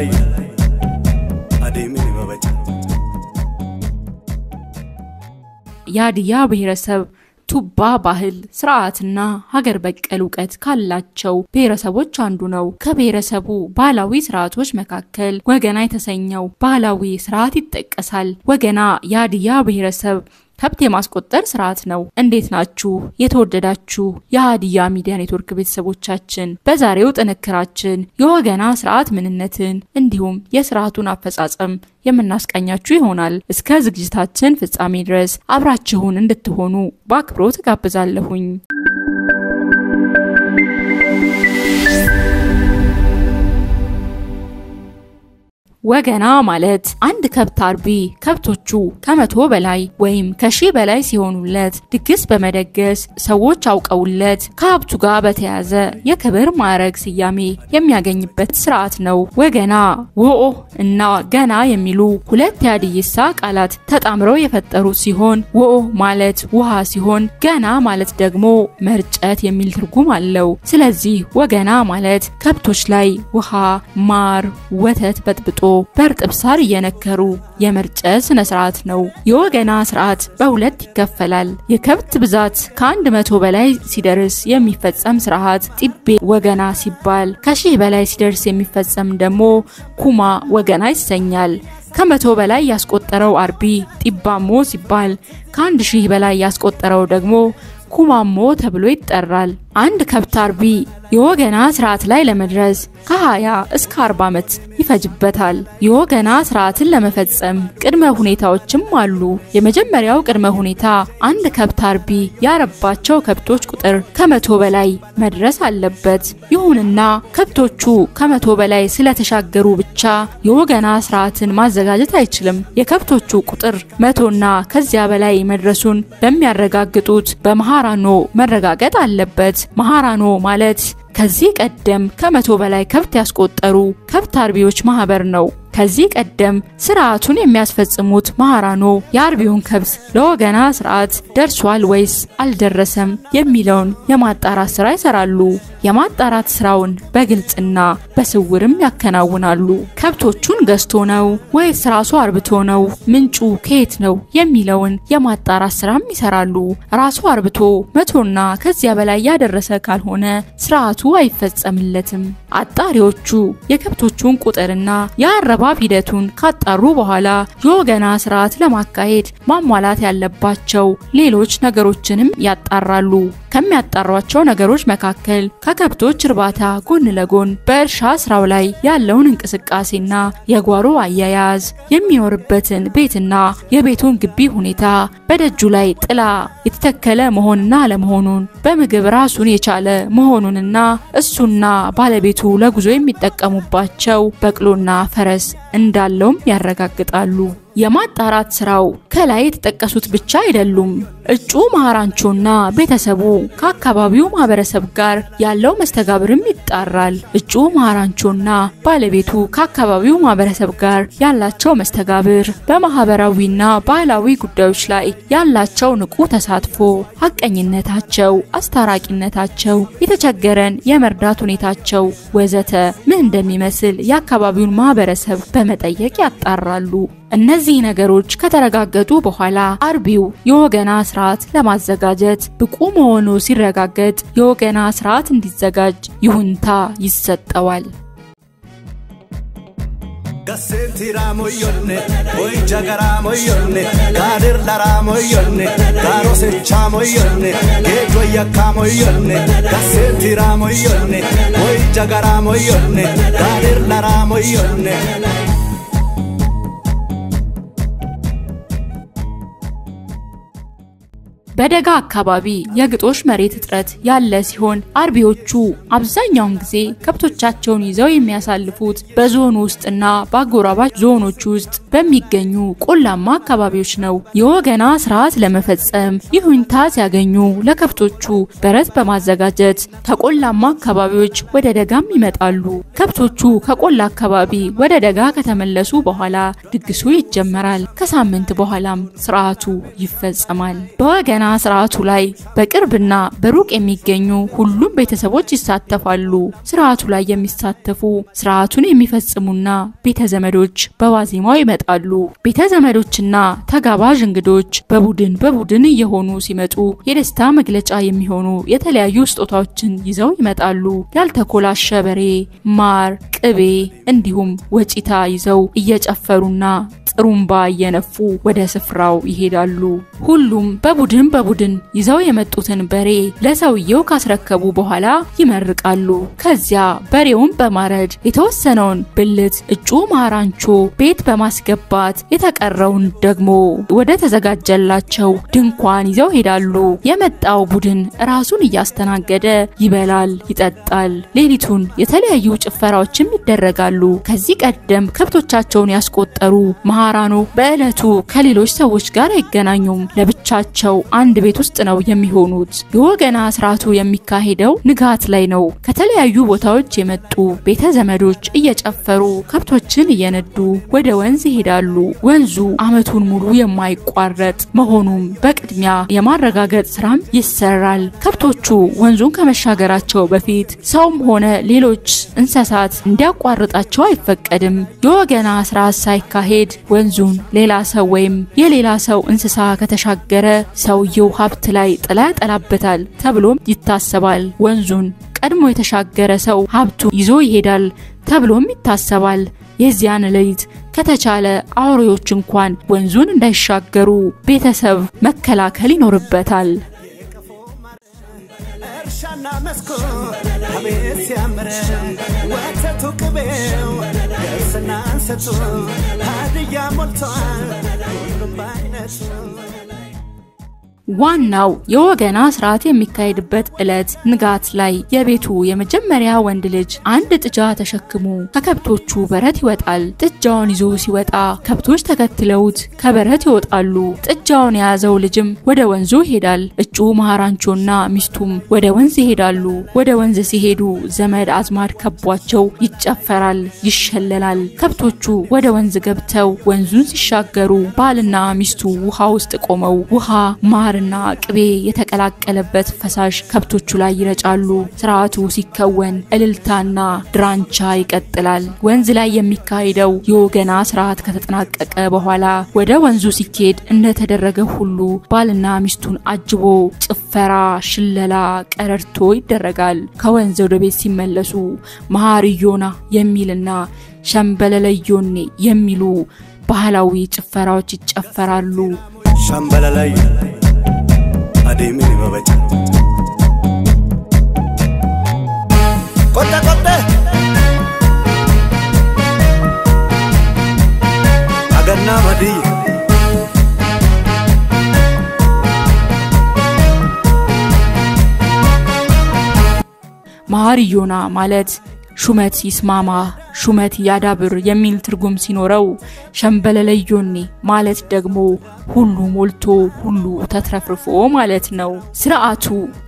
walai ademini babacha የሀዲያ ብሔረሰብ ቱባ ባህል ስርዓትና ሀገር በቀል ዕውቀት ካላቸው ብሔረሰቦች አንዱ ነው። ከብሔረሰቡ ባህላዊ ስርዓቶች መካከል ወገና የተሰኘው ባህላዊ ስርዓት ይጠቀሳል። ወገና የሀዲያ ብሔረሰብ ከብት የማስቆጠር ስርዓት ነው። እንዴት ናችሁ የተወደዳችሁ የሀዲያ ሚዲያ ኔትወርክ ቤተሰቦቻችን? በዛሬው ጥንክራችን የወገና ስርዓት ምንነትን እንዲሁም የስርዓቱን አፈጻጸም የምናስቃኛችሁ ይሆናል። እስከ ዝግጅታችን ፍጻሜ ድረስ አብራችሁን እንድትሆኑ በአክብሮት ጋብዛለሁኝ። ወገና ማለት አንድ ከብት አርቢ ከብቶቹ ከመቶ በላይ ወይም ከሺህ በላይ ሲሆኑለት ድግስ በመደገስ ሰዎች አውቀውለት ከሀብቱ ጋር በተያዘ የክብር ማዕረግ ስያሜ የሚያገኝበት ስርዓት ነው። ወገና ወኦ እና ገና የሚሉ ሁለት የሀዲይሳ ቃላት ተጣምረው የፈጠሩት ሲሆን ወኦ ማለት ውሃ ሲሆን ገና ማለት ደግሞ መርጨት የሚል ትርጉም አለው። ስለዚህ ወገና ማለት ከብቶች ላይ ውሃ፣ ማር፣ ወተት በጥብጦ በርጥብ ሳር እየነከሩ የመርጨት ስነ ስርዓት ነው። የወገና ስርዓት በሁለት ይከፈላል። የከብት ብዛት ከ100 በላይ ሲደርስ የሚፈጸም ስርዓት ጢቤ ወገና ሲባል፣ ከሺህ በላይ ሲደርስ የሚፈጸም ደግሞ ኩማ ወገና ይሰኛል። ከ100 በላይ ያስቆጠረው አርቢ ጢባሞ ሲባል፣ ከ1000 በላይ ያስቆጠረው ደግሞ ኩማሞ ተብሎ ይጠራል። አንድ ከብት አርቢ የወገና ስርዓት ላይ ለመድረስ ከ20 እስከ 40 ዓመት ይፈጅበታል። የወገና ስርዓትን ለመፈጸም ቅድመ ሁኔታዎችም አሉ። የመጀመሪያው ቅድመ ሁኔታ አንድ ከብት አርቢ ያረባቸው ከብቶች ቁጥር ከ100 በላይ መድረስ አለበት። ይሁንና ከብቶቹ ከ100 በላይ ስለተሻገሩ ብቻ የወገና ስርዓትን ማዘጋጀት አይችልም። የከብቶቹ ቁጥር 100ና ከዚያ በላይ መድረሱን በሚያረጋግጡት በመሃራኖ መረጋገጥ አለበት። መሃራኖ ማለት ከዚህ ቀደም ከ100 በላይ ከብት ያስቆጠሩ ከብት አርቢዎች ማህበር ነው። ከዚህ ቀደም ስርዓቱን የሚያስፈጽሙት መሃራኖ የአርቢውን ከብት ለወገና ስርዓት ደርሷል ወይስ አልደረሰም የሚለውን የማጣራት ስራ ይሰራሉ። የማጣራት ስራውን በግልጽና በስውርም ያከናውናሉ። ከብቶቹን ገዝቶ ነው ወይስ ራሱ አርብቶ ነው፣ ምንጩ ከየት ነው የሚለውን የማጣራት ስራም ይሰራሉ። ራሱ አርብቶ 100ና ከዚያ በላይ ያደረሰ ካልሆነ ስርዓቱ አይፈጸምለትም። አጣሪዎቹ የከብቶቹን ቁጥርና የአረባብ ሂደቱን ካጣሩ በኋላ የወገና ስርዓት ለማካሄድ ማሟላት ያለባቸው ሌሎች ነገሮችንም ያጣራሉ። ከሚያጣሯቸው ነገሮች መካከል ከከብቶች እርባታ ጎን ለጎን በእርሻ ስራው ላይ ያለውን እንቅስቃሴና የጓሮ አያያዝ፣ የሚኖርበትን ቤትና የቤቱን ግቢ ሁኔታ፣ በደጁ ላይ ጥላ የተተከለ መሆንና አለመሆኑን፣ በምግብ ራሱን የቻለ መሆኑንና እሱና ባለቤቱ ለጉዞ የሚጠቀሙባቸው በቅሎና ፈረስ እንዳለውም ያረጋግጣሉ። የማጣራት ስራው ከላይ የተጠቀሱት ብቻ አይደሉም። እጩ መሃራንቾና ቤተሰቡ ከአካባቢው ማህበረሰብ ጋር ያለው መስተጋብርም ይጣራል። እጩ መሃራንቾና ባለቤቱ ከአካባቢው ማህበረሰብ ጋር ያላቸው መስተጋብር፣ በማህበራዊና ባህላዊ ጉዳዮች ላይ ያላቸው ንቁ ተሳትፎ፣ ሐቀኝነታቸው፣ አስታራቂነታቸው፣ የተቸገረን የመርዳት ሁኔታቸው ወዘተ ምን እንደሚመስል የአካባቢውን ማህበረሰብ በመጠየቅ ያጣራሉ። እነዚህ ነገሮች ከተረጋገጡ በኋላ አርቢው የወገና ስርዓት ለማዘጋጀት ብቁ መሆኑ ሲረጋገጥ የወገና ስርዓት እንዲዘጋጅ ይሁንታ ይሰጠዋል። Gassentira moyonne, oi jagara moyonne, gadir lara moyonne, garosecha moyonne, gegoyaka moyonne, gassentira moyonne, oi jagara moyonne, gadir lara moyonne. በደጋ አካባቢ የግጦሽ መሬት እጥረት ያለ ሲሆን አርቢዎቹ አብዛኛውን ጊዜ ከብቶቻቸውን ይዘው የሚያሳልፉት በዞኑ ውስጥና በአጎራባች ዞኖች ውስጥ በሚገኙ ቆላማ አካባቢዎች ነው። የወገና ስርዓት ለመፈጸም ይሁንታ ሲያገኙ ለከብቶቹ በረት በማዘጋጀት ከቆላማ አካባቢዎች ወደ ደጋም ይመጣሉ። ከብቶቹ ከቆላ አካባቢ ወደ ደጋ ከተመለሱ በኋላ ድግሱ ይጀመራል። ከሳምንት በኋላም ስርዓቱ ይፈጸማል። በወገና የወገና ስርዓቱ ላይ በቅርብና በሩቅ የሚገኙ ሁሉም ቤተሰቦች ይሳተፋሉ። ስርዓቱ ላይ የሚሳተፉ ስርዓቱን የሚፈጽሙና ቤተዘመዶች በዋዜማው ይመጣሉ። ቤተዘመዶችና ተጋባዥ እንግዶች በቡድን እየሆኑ ሲመጡ የደስታ መግለጫ የሚሆኑ የተለያዩ ስጦታዎችን ይዘው ይመጣሉ። ያልተኮላሸ በሬ፣ ማር፣ ቅቤ እንዲሁም ወጪታ ይዘው እየጨፈሩና ጥሩምባ እየነፉ ወደ ስፍራው ይሄዳሉ። ሁሉም በቡድን ይዘው የመጡትን በሬ ለሰውየው ካስረከቡ በኋላ ይመርቃሉ። ከዚያ በሬውን በማረድ የተወሰነውን ብልት እጩ ማራንቾ ቤት በማስገባት የተቀረውን ደግሞ ወደ ተዘጋጀላቸው ድንኳን ይዘው ሄዳሉ። የመጣው ቡድን ራሱን እያስተናገደ ይበላል፣ ይጠጣል። ሌሊቱን የተለያዩ ጭፈራዎችም ይደረጋሉ። ከዚህ ቀደም ከብቶቻቸውን ያስቆጠሩ ማራኖ በእለቱ ከሌሎች ሰዎች ጋር አይገናኙም። ለብቻቸው አንድ ቤት ውስጥ ነው የሚሆኑት። የወገና ስርዓቱ የሚካሄደው ንጋት ላይ ነው። ከተለያዩ ቦታዎች የመጡ ቤተዘመዶች እየጨፈሩ ከብቶችን እየነዱ ወደ ወንዝ ይሄዳሉ። ወንዙ አመቱን ሙሉ የማይቋረጥ መሆኑን በቅድሚያ የማረጋገጥ ስራም ይሰራል። ከብቶቹ ወንዙን ከመሻገራቸው በፊት ሰውም ሆነ ሌሎች እንስሳት እንዲያቋርጣቸው አይፈቀድም። የወገና ስርዓት ሳይካሄድ ወንዙን ሌላ ሰው ወይም የሌላ ሰው እንስሳ ከተሻገረ ሰውየው ሀብት ላይ ጥላ ያጠላበታል ተብሎም ይታሰባል። ወንዙን ቀድሞ የተሻገረ ሰው ሀብቱ ይዞ ይሄዳል ተብሎም ይታሰባል። የዚያን ሌሊት ከተቻለ አውሬዎች እንኳን ወንዙን እንዳይሻገሩ ቤተሰብ መከላከል ይኖርበታል። ሻና መስኮ አቤት ሲያምር ወተቱ ቅቤው ደስና አንሰቱ ሀዲያ ሞልቷል ሁሉም ባይነቱ። ዋናው የወገና ስርዓት የሚካሄድበት ዕለት ንጋት ላይ የቤቱ የመጀመሪያ ወንድ ልጅ አንድ ጥጃ ተሸክሞ ከከብቶቹ በረት ይወጣል። ጥጃውን ይዞ ሲወጣ ከብቶች ተከትለውት ከበረት ይወጣሉ። ጥጃውን የያዘው ልጅም ወደ ወንዙ ይሄዳል። እጩ ማራንቾና ሚስቱም ወደ ወንዝ ይሄዳሉ። ወደ ወንዝ ሲሄዱ ዘመድ አዝማድ ከቧቸው ይጨፈራል፣ ይሸለላል። ከብቶቹ ወደ ወንዝ ገብተው ወንዙን ሲሻገሩ ባልና ሚስቱ ውሃ ውስጥ ቆመው ውሃ ማርና ቅቤ የተቀላቀለበት ፈሳሽ ከብቶቹ ላይ ይረጫሉ። ስርዓቱ ሲከወን እልልታና ድራንቻ ይቀጥላል። ወንዝ ላይ የሚካሄደው የወገና ስርዓት ከተጠናቀቀ በኋላ ወደ ወንዙ ሲኬድ እንደተደረገ ሁሉ ባልና ሚስቱን አጅቦ ጭፈራ፣ ሽለላ፣ ቀረርቶ ይደረጋል። ከወንዝ ወደ ቤት ሲመለሱ መሃሪዮና የሚልና ሸምበለለዮኔ የሚሉ ባህላዊ ጭፈራዎች ይጨፈራሉ። ሸምበለለይ አዴሚኒ በበጭ ቆጣ አገና መዲ መሃሪዮና ማለት ሹመት ይስማማ ሹመት ያዳብር የሚል ትርጉም ሲኖረው ሸምበለለዮኔ ማለት ደግሞ ሁሉ ሞልቶ ሁሉ ተትረፍርፎ ማለት ነው። ስርዓቱ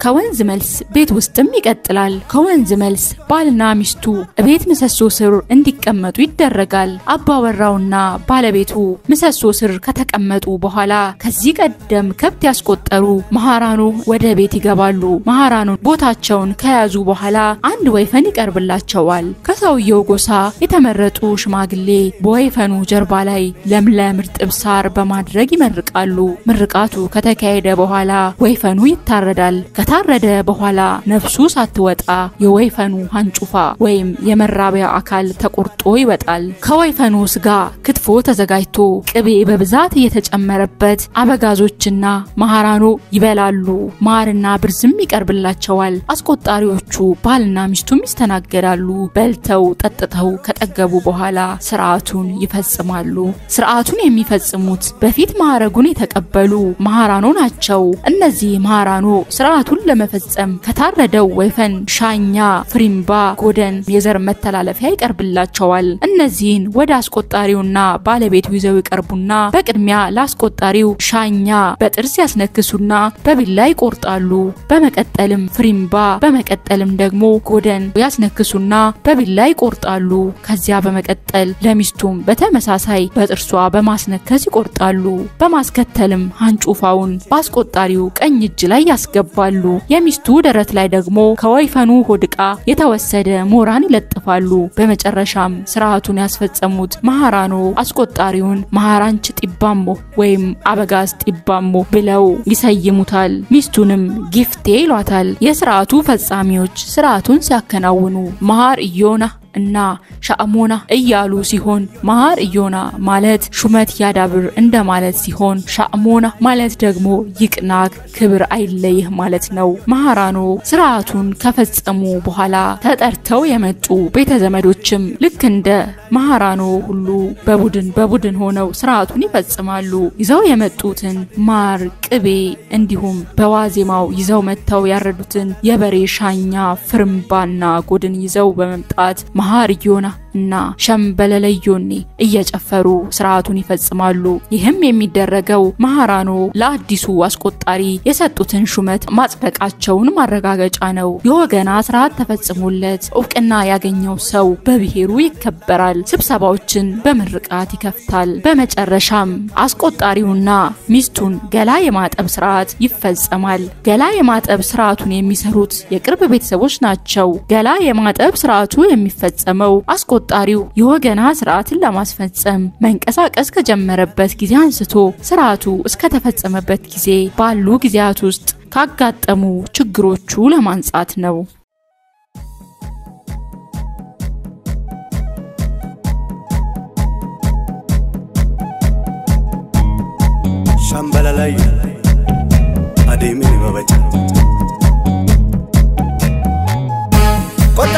ከወንዝ መልስ ቤት ውስጥም ይቀጥላል። ከወንዝ መልስ ባልና ሚስቱ ቤት ምሰሶ ስር እንዲቀመጡ ይደረጋል። አባወራውና ባለቤቱ ምሰሶ ስር ከተቀመጡ በኋላ ከዚህ ቀደም ከብት ያስቆጠሩ መሃራኖ ወደ ቤት ይገባሉ። መሃራኖ ቦታቸውን ከያዙ በኋላ አንድ ወይፈን ይቀርብላቸዋል። ከሰውየው ጎሳ የተመረጡ ሽማግሌ በወይፈኑ ጀርባ ላይ ለምለም እርጥብ ሳር በማድረግ ይመርቃሉ። ምርቃቱ ከተካሄደ በኋላ ወይፈኑ ይታረዳል። ከታረደ በኋላ ነፍሱ ሳትወጣ የወይፈኑ አንጩፋ ወይም የመራቢያ አካል ተቆርጦ ይወጣል። ከወይፈኑ ስጋ ክትፎ ተዘጋጅቶ ቅቤ በብዛት እየተጨመረበት አበጋዞችና መሃራኖ ይበላሉ። ማርና ብርዝም ይቀርብላቸዋል። አስቆጣሪዎቹ ባልና ሚስቱም ይስተናገዳሉ። በልተው ጠጥተው ከጠገቡ በኋላ ስርዓቱን ይፈጽማሉ። ስርዓቱን የሚፈጽሙት በፊት ማዕረጉን የተቀበሉ መሃራኖ ናቸው። እነዚህ መሃራኖ ስርዓቱን ለመፈጸም ከታረደው ወይፈን ሻኛ፣ ፍሪምባ፣ ጎደን የዘር መተላለፊያ ይቀርብላቸዋል። እነዚህን ወደ አስቆጣሪውና ባለቤቱ ይዘው ይቀርቡና በቅድሚያ ላስቆጣሪው ሻኛ በጥርስ ያስነክሱና በቢላ ይቆርጣሉ። በመቀጠልም ፍሪምባ በመቀጠልም ደግሞ ጎደን ያስነክሱና በቢላ ይቆርጣሉ። ከዚያ በመቀጠል ለሚስቱም በተመሳሳይ በጥርሷ በማስነከስ ይቆርጣሉ። በማስከተልም አንጩፋውን ባስቆጣሪው ቀኝ እጅ ላይ ያስገባሉ። የሚስቱ ደረት ላይ ደግሞ ከወይፈኑ ሆድቃ የተወሰደ ሞራን ይለጥፋሉ። በመጨረሻም ስርዓቱን ያስፈጸሙት ማሃራኖ አስቆጣሪውን ማሃራንች ጢባሞ ወይም አበጋዝ ጢባሞ ብለው ይሰይሙታል። ሚስቱንም ጊፍቴ ይሏታል። የስርዓቱ ፈጻሚዎች ስርዓቱን ሲያከናውኑ ማሃር ኢዮና እና ሻአሞና እያሉ ሲሆን ማሃር ኢዮና ማለት ሹመት ያዳብር እንደማለት ሲሆን ሻአሞና ማለት ደግሞ ይቅናክ ክብር አይለይህ ማለት ነው። ማሃራኖ ስርዓቱን ከፈጸሙ በኋላ ተጠርተው የመጡ ቤተዘመዶችም ልክ እንደ ማሃራኖ ሁሉ በቡድን ሆነው ስርዓቱን ይፈጽማሉ። ይዘው የመጡትን ማር ቅቤ እንዲሁም በዋዜማው ይዘው መተው ያረዱትን የበሬ ሻኛ ፍርምባና ጎድን ይዘው በመምጣት ማሃር ኢዮና እና ሸምበለለዮኒ እየጨፈሩ ስርዓቱን ይፈጽማሉ። ይህም የሚደረገው ማሃራኖ ለአዲሱ አስቆጣሪ የሰጡትን ሹመት ማጽደቃቸውን ማረጋገጫ ነው። የወገና ስርዓት ተፈጽሞለት እውቅና ያገኘው ሰው በብሔሩ ይከበራል። ስብሰባዎችን በምርቃት ይከፍታል። በመጨረሻም አስቆጣሪውና ሚስቱን ገላ የማጠብ ስርዓት ይፈጸማል። ገላ የማጠብ ስርዓቱን የሚሰሩት የቅርብ ቤተሰቦች ናቸው። ገላ የማጠብ ስርዓቱ የሚፈጸመው አስቆጣሪው የወገና ስርዓትን ለማስፈጸም መንቀሳቀስ ከጀመረበት ጊዜ አንስቶ ስርዓቱ እስከ ተፈጸመበት ጊዜ ባሉ ጊዜያት ውስጥ ካጋጠሙ ችግሮቹ ለማንጻት ነው። ሻምበላላይ አዴሚኒ መበጫ ቆጣ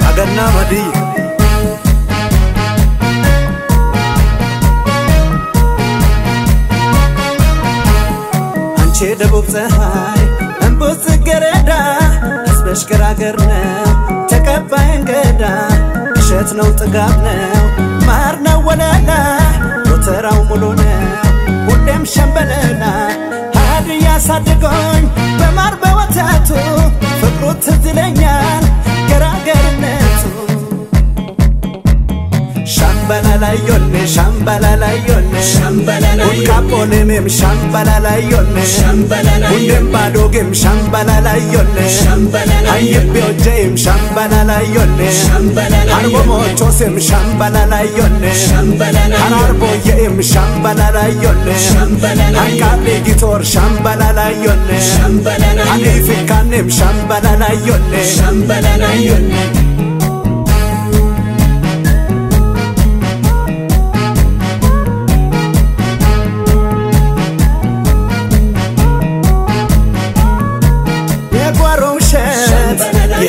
አገና መዲ አንቺ ደቡብ ፀሐይ እንቡስ ገረዳ ህዝብሽ ገራገር ነው ተቀባይ እንግዳ እሸት ነው ጥጋብ ነው ማር ነው ወለላ ወተራው ሙሉ ነው ሁሌም ሸምበለላ ሀዲያ ሳድጎኝ በማር በወተቱ ፍቅሩ ትዝ ይለኛል ገራገርነቱ ሻምበላላዮኔ ሁልካፖኔሜም ሻምበላላዮኔ ሁሌም ባዶጌም ሻምበላላዮኔ ሀየቤዎጀይም ሻምበላላዮኔ አንቦሞቾሴም ሻምበላላዮኔ አናርቦየኤም ሻምበላላዮኔ አንቃሌ ጊቶር ሻምበላላዮኔ አኔፊካኔም ሻምበላላዮኔ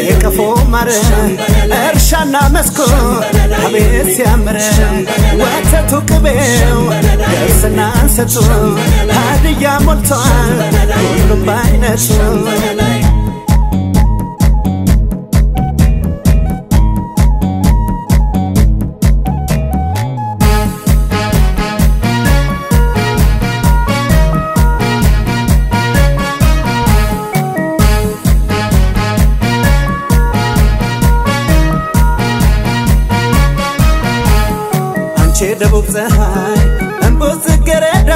የከፎ ማረ እርሻና መስኮ አቤት ሲያምር ወተቱ ቅቤው ደስና አንሰቱ ሀዲያ ሞልቷል ሁሉም በአይነቱ ደቡብ ፀሐይ እንቡስ ገረዳ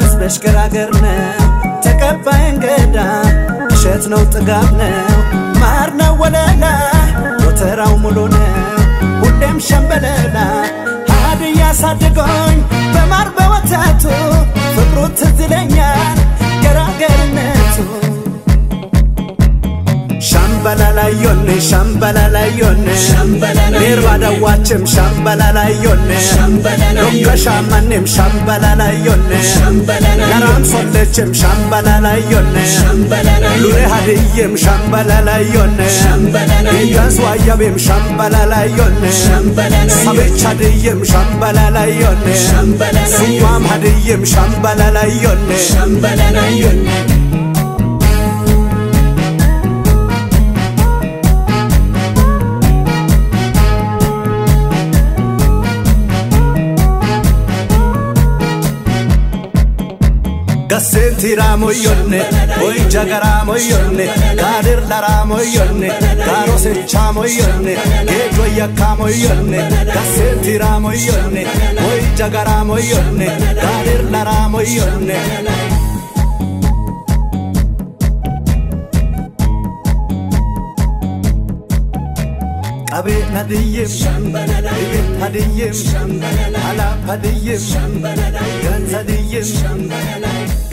ህዝብሽ ገራገር ነው ተቀባይ እንግዳ እሸት ነው ጥጋብ ነው ማር ነው ወለላ ወተራው ሙሉ ነው ሁሌም ሸምበለላ ሀዲያ ሳድጎኝ በማር በወተቱ ፍቅሩ ትዝ ይለኛል ገራገርነቱ ሻምበላላዮኔ ኔርባዳዋችም ሻምበላላዮኔ ሎከሻማኔም ሻምበላላዮኔ ነራምሶለችም ሻምበላላዮኔ ሉሬ ሀዲዬም ሻምበላላዮኔ ኢያስዋያቤም ሻምበላላዮኔ ሰቤች ሀዲዬም ሻምበላላዮኔ ሱማም ሀዲዬም ሻምበላላዮኔ Gasenti ramoyonne Oi jagaramoyonne Gadir laramoyonne Garose chamoyonne Gejo yakamoyonne Gasenti ramoyonne Oi jagaramoyonne Gadir laramoyonne Abe hadiyem ibn hadiyem ala hadiyem ganz hadiyem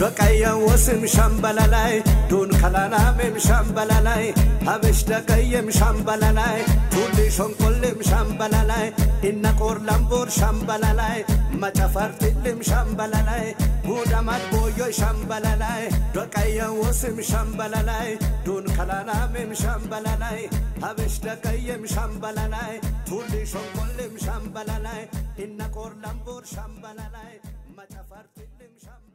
doqaya wasm shambalalay dun kalana mem shambalalay habesh daqayem shambalalay tuli shonqolem shambalalay inna qorlambor shambalalay machafartilem shambalalay budamat boyo shambalalay doqaya wasm shambalalay dun kalana mem shambalalay habesh daqayem shambalalay tuli shonqolem shambalalay inna qorlambor shambalalay machafartilem shambalalay